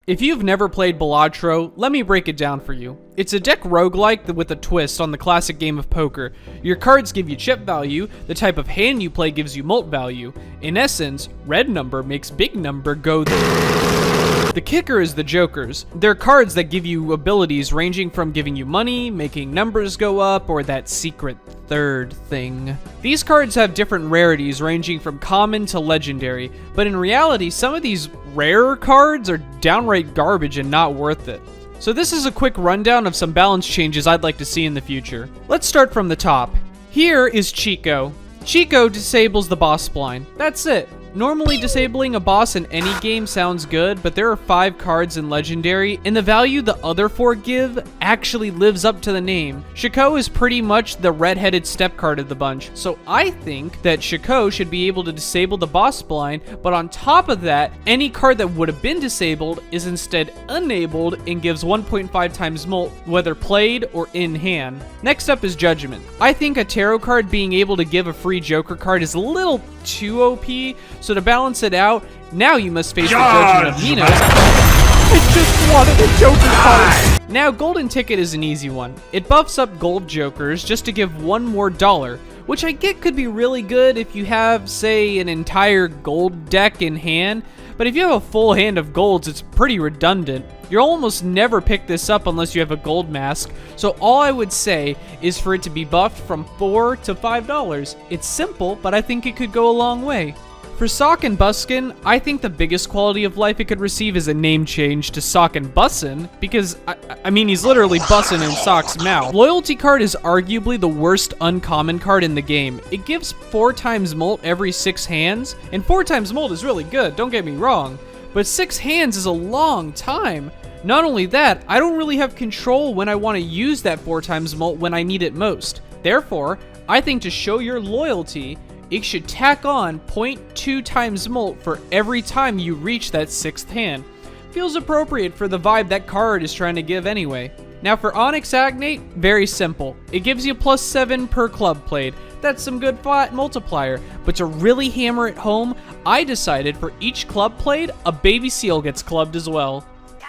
If you've never played Balatro, let me break it down for you. It's a deck roguelike with a twist on the classic game of poker. Your cards give you chip value, the type of hand you play gives you mult value. In essence, red number makes big number go The kicker is the jokers. They're cards that give you abilities ranging from giving you money, making numbers go up, or that secret third thing. These cards have different rarities ranging from common to legendary, but in reality, some of these rarer cards are downright garbage and not worth it. So this is a quick rundown of some balance changes I'd like to see in the future. Let's start from the top. Here is Chico. Chico disables the boss blind. That's it. Normally, disabling a boss in any game sounds good, but there are 5 cards in Legendary, and the value the other 4 give actually lives up to the name. Chico is pretty much the red-headed step card of the bunch, so I think that Chico should be able to disable the boss blind, but on top of that, any card that would have been disabled is instead enabled and gives 1.5 times mult, whether played or in hand. Next up is Judgment. I think a tarot card being able to give a free Joker card is a little too OP, so to balance it out, now you must face the judgment of Minos. I just wanted a Joker card! Now, Golden Ticket is an easy one. It buffs up gold Jokers just to give one more dollar, which I get could be really good if you have, say, an entire gold deck in hand, but if you have a full hand of golds, it's pretty redundant. You'll almost never pick this up unless you have a gold mask, so all I would say is for it to be buffed from $4 to $5. It's simple, but I think it could go a long way. For Sock and Buskin, I think the biggest quality of life it could receive is a name change to Sock and Bussin, because, I mean, he's literally bussin' in Sock's mouth. Loyalty card is arguably the worst uncommon card in the game. It gives 4 times mult every 6 hands, and 4 times mult is really good, don't get me wrong, but 6 hands is a long time. Not only that, I don't really have control when I want to use that 4 times mult when I need it most. Therefore, I think to show your loyalty, it should tack on 0.2 times mult for every time you reach that 6th hand. Feels appropriate for the vibe that card is trying to give anyway. Now for Onyx Agnate, very simple. It gives you +7 per club played. That's some good flat multiplier, but to really hammer it home, I decided for each club played, a baby seal gets clubbed as well.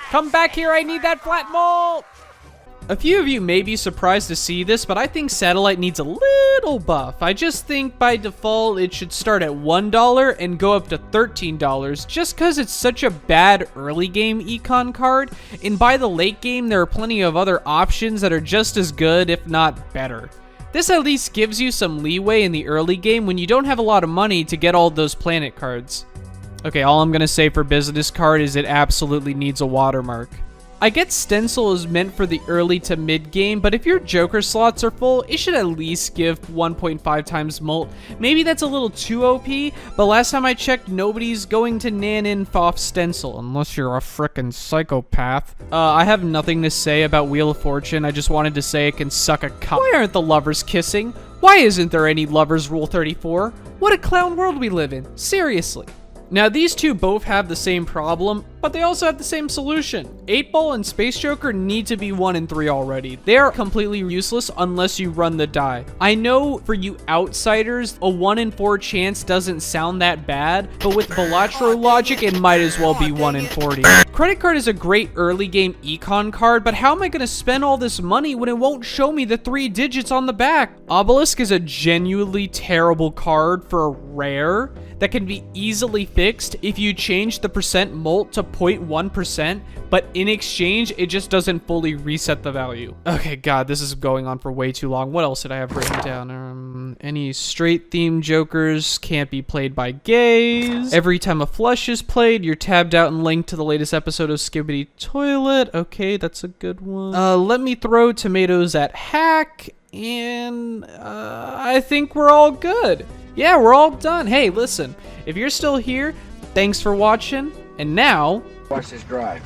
Come back here, I need that flat mult! A few of you may be surprised to see this, but I think Satellite needs a little buff. I just think by default it should start at $1 and go up to $13 just because it's such a bad early game econ card, and by the late game there are plenty of other options that are just as good if not better. This at least gives you some leeway in the early game when you don't have a lot of money to get all those planet cards. Okay, all I'm gonna say for business card is it absolutely needs a watermark. I get Stencil is meant for the early to mid game, but if your Joker slots are full, it should at least give 1.5 times mult. Maybe that's a little too OP, but last time I checked, nobody's going to nan off Stencil, unless you're a frickin' psychopath. I have nothing to say about Wheel of Fortune, I just wanted to say it can suck a cock. Why aren't the lovers kissing? Why isn't there any lovers rule 34? What a clown world we live in, seriously. Now these two both have the same problem, but they also have the same solution. 8-Ball and Space Joker need to be 1 and 3 already. They are completely useless unless you run the die. I know for you outsiders, a 1 in 4 chance doesn't sound that bad, but with Balatro logic, it might as well be 1 in 40. Credit Card is a great early game econ card, but how am I going to spend all this money when it won't show me the 3 digits on the back? Obelisk is a genuinely terrible card for a rare that can be easily fixed if you change the percent mult to 0.1%, but in exchange, it just doesn't fully reset the value. Okay, God, this is going on for way too long. What else did I have written down? Any straight theme jokers can't be played by gays. Every time a flush is played, you're tabbed out and linked to the latest episode of Skibbity Toilet. Okay, that's a good one. Let me throw tomatoes at hack, and I think we're all good. Yeah, we're all done. Hey, listen, if you're still here, thanks for watching, and now... Watch this drive.